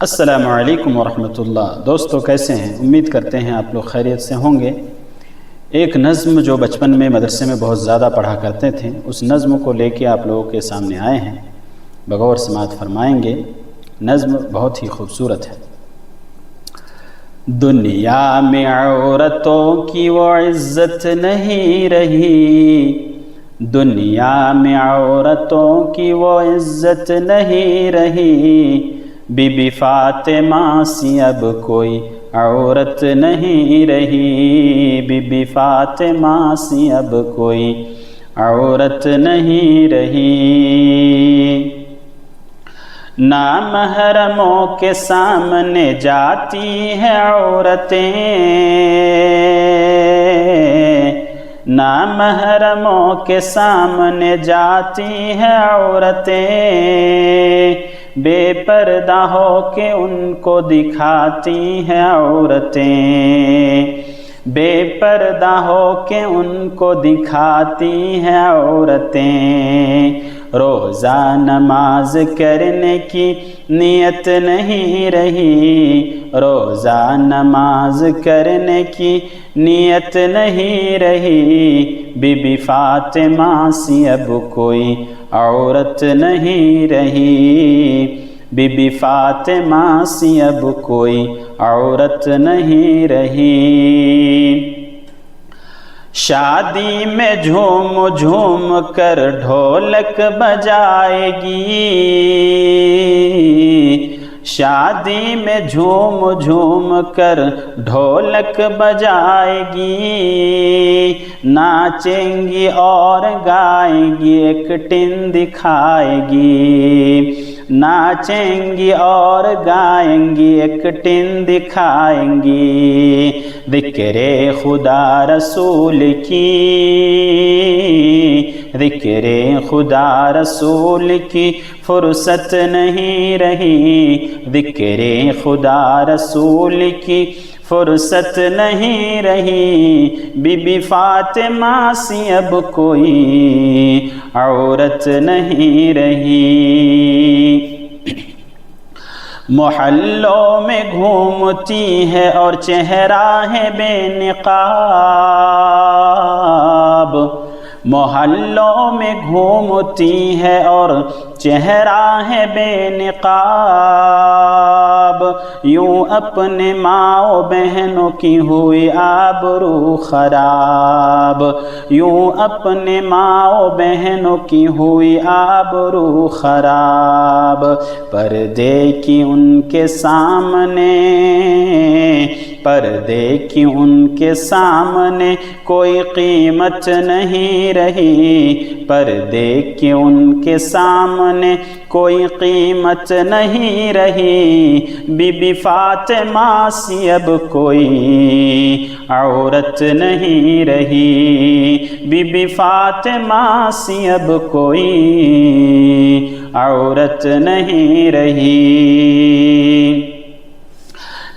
السلام علیکم ورحمۃ اللہ۔ دوستو کیسے ہیں؟ امید کرتے ہیں آپ لوگ خیریت سے ہوں گے۔ ایک نظم جو بچپن میں مدرسے میں بہت زیادہ پڑھا کرتے تھے، اس نظم کو لے کے آپ لوگوں کے سامنے آئے ہیں، بغور سماعت فرمائیں گے۔ نظم بہت ہی خوبصورت ہے۔ دنیا میں عورتوں کی وہ عزت نہیں رہی، دنیا میں عورتوں کی وہ عزت نہیں رہی، بی بی فاطمہ سی اب کوئی عورت نہیں رہی، بی بی فاطمہ سی اب کوئی عورت نہیں رہی۔ نامحرموں کے سامنے جاتی ہیں عورتیں، نامحرموں کے سامنے جاتی ہیں عورتیں، بے پردہ ہو کے ان کو دکھاتی ہیں عورتیں، بے پردہ ہو کے ان کو دکھاتی ہیں عورتیں۔ روزہ نماز کرنے کی نیت نہیں رہی، روزہ نماز کرنے کی نیت نہیں رہی، بی بی فاطمہ سی اب کوئی عورت نہیں رہی، بی بی فاطمہ سی اب کوئی عورت نہیں رہی۔ شادی میں جھوم جھوم کر ڈھولک بجائے گی، شادی میں جھوم جھوم کر ڈھولک بجائے گی، ناچیں گی اور گائیں گی ایک ٹن دکھائے گی، ناچیں گی اور گائیں گی ایک ٹن دکھائیں گی۔ ذکر خدا رسول کی، ذکر خدا رسول کی فرصت نہیں رہی، ذکر خدا رسول کی فرصت نہیں رہی، بی بی فاطمہ سی اب کوئی عورت نہیں رہی۔ محلوں میں گھومتی ہے اور چہرہ ہے بے نقاب، محلوں میں گھومتی ہے اور چہرہ ہے بے نقاب، یوں اپنے ماں و بہنوں کی ہوئی آبرو خراب، یوں اپنے ماں و بہنوں کی ہوئی آبرو خراب۔ پردے کی ان کے سامنے، پردے کی ان کے سامنے کوئی قیمت نہیں رہی، پردے کی ان کے سامنے کوئی قیمت نہیں رہی، بی بی فاطمہ سی اب کوئی عورت نہیں رہی، بی بی فاطمہ سی اب کوئی عورت نہیں رہی۔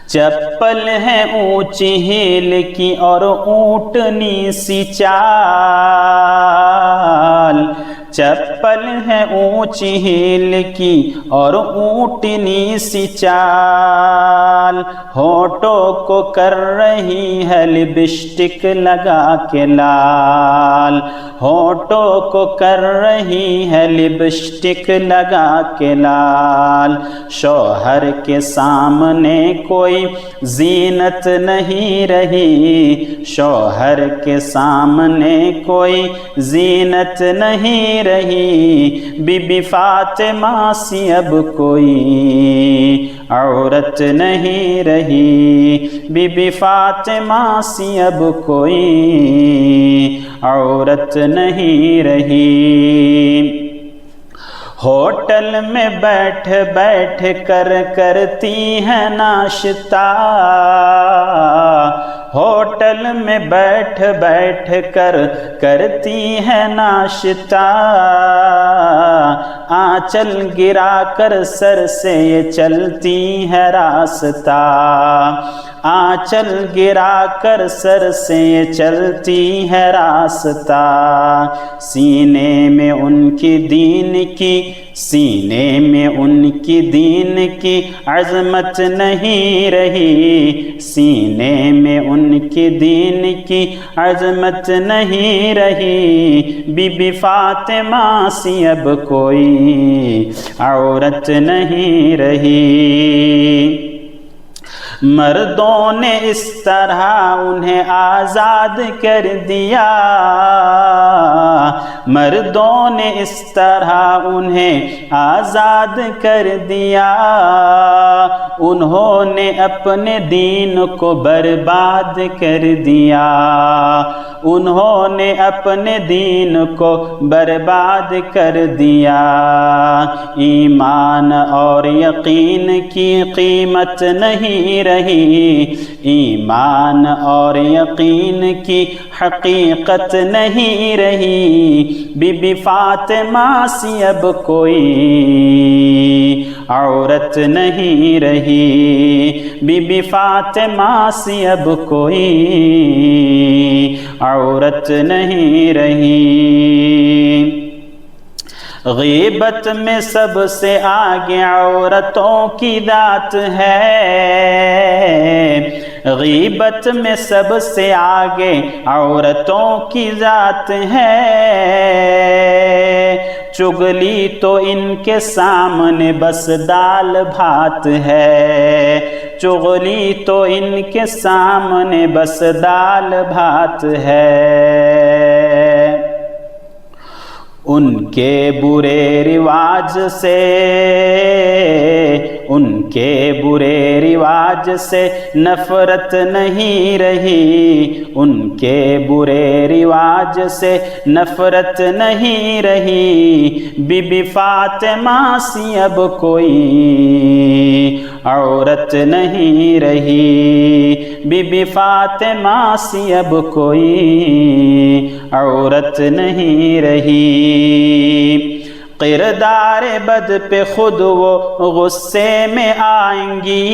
چپل ہے اونچی ہیل کی اور اونٹنی سی چال، چپل ہے اونچی ہیل کی اور اونٹنی سی چال، ہونٹوں کو کر رہی ہے لپسٹک لگا کے لال، ہونٹوں کو کر رہی ہے لپسٹک لگا کے لال۔ شوہر کے سامنے کوئی زینت نہیں رہی، شوہر کے سامنے کوئی زینت نہیں رہی، بی بی فاطمہ سی اب کوئی عورت نہیں رہی، بی بی فاطمہ سی اب کوئی عورت نہیں رہی۔ ہوٹل میں بیٹھ بیٹھ کر کرتی ہے ناشتہ، ہوٹل میں بیٹھ بیٹھ کر کرتی ہے ناشتہ، آنچل گرا کر سر سے یہ چلتی ہے راستہ، آنچل گرا کر سر سے یہ چلتی ہے راستہ، سینے میں ان کی دین کی سینے میں ان کی دین کی عظمت نہیں رہی، سینے میں ان کی دین کی عظمت نہیں رہی، بی بی فاطمہ سی اب کوئی عورت نہیں رہی۔ مردوں نے اس طرح انہیں آزاد کر دیا، مردوں نے اس طرح انہیں آزاد کر دیا، انہوں نے اپنے دین کو برباد کر دیا، انہوں نے اپنے دین کو برباد کر دیا۔ ایمان اور یقین کی قیمت نہیں رہی، ایمان اور یقین کی حقیقت نہیں رہی، بی بی فاطمہ سی اب کوئی عورت نہیں رہی، بی بی فاطمہ سی اب کوئی عورت نہیں رہی۔ غیبت میں سب سے آگے عورتوں کی ذات ہے، غیبت میں سب سے آگے عورتوں کی ذات ہے، چغلی تو ان کے سامنے بس دال بھات ہے، چغلی تو ان کے سامنے بس دال بھات ہے۔ ان کے برے رواج سے، ان کے برے رواج سے نفرت نہیں رہی، ان کے برے رواج سے نفرت نہیں رہی، بی بی فاطمہ سی اب کوئی عورت نہیں رہی، بی بی فاطمہ سی اب کوئی عورت نہیں رہی۔ کردار بد پہ خود وہ غصے میں آئیں گی،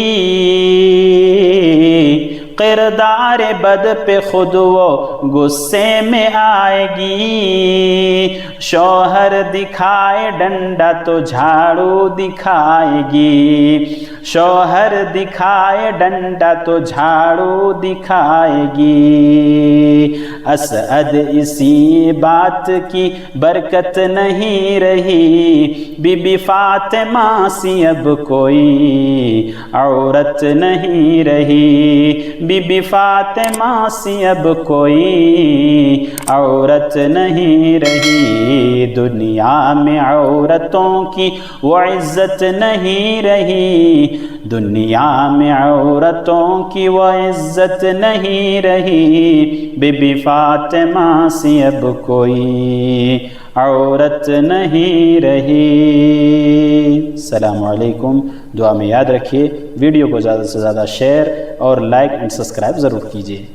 کردار بد پہ خود وہ غصے میں آئے گی، شوہر دکھائے ڈنڈا تو جھاڑو دکھائے گی، شوہر دکھائے ڈنڈا تو جھاڑو دکھائے گی۔ اسعد اسی بات کی برکت نہیں رہی، بی بی فاطمہ سی اب کوئی عورت نہیں رہی، بی بی فاطمہ سی اب کوئی عورت نہیں رہی۔ دنیا میں عورتوں کی وہ عزت نہیں رہی، دنیا میں عورتوں کی وہ عزت نہیں رہی، بی بی فاطمہ سی اب کوئی عورت نہیں رہی۔ السلام علیکم، دعا میں یاد رکھیے، ویڈیو کو زیادہ سے زیادہ شیئر اور لائک اینڈ سبسکرائب ضرور کیجیے۔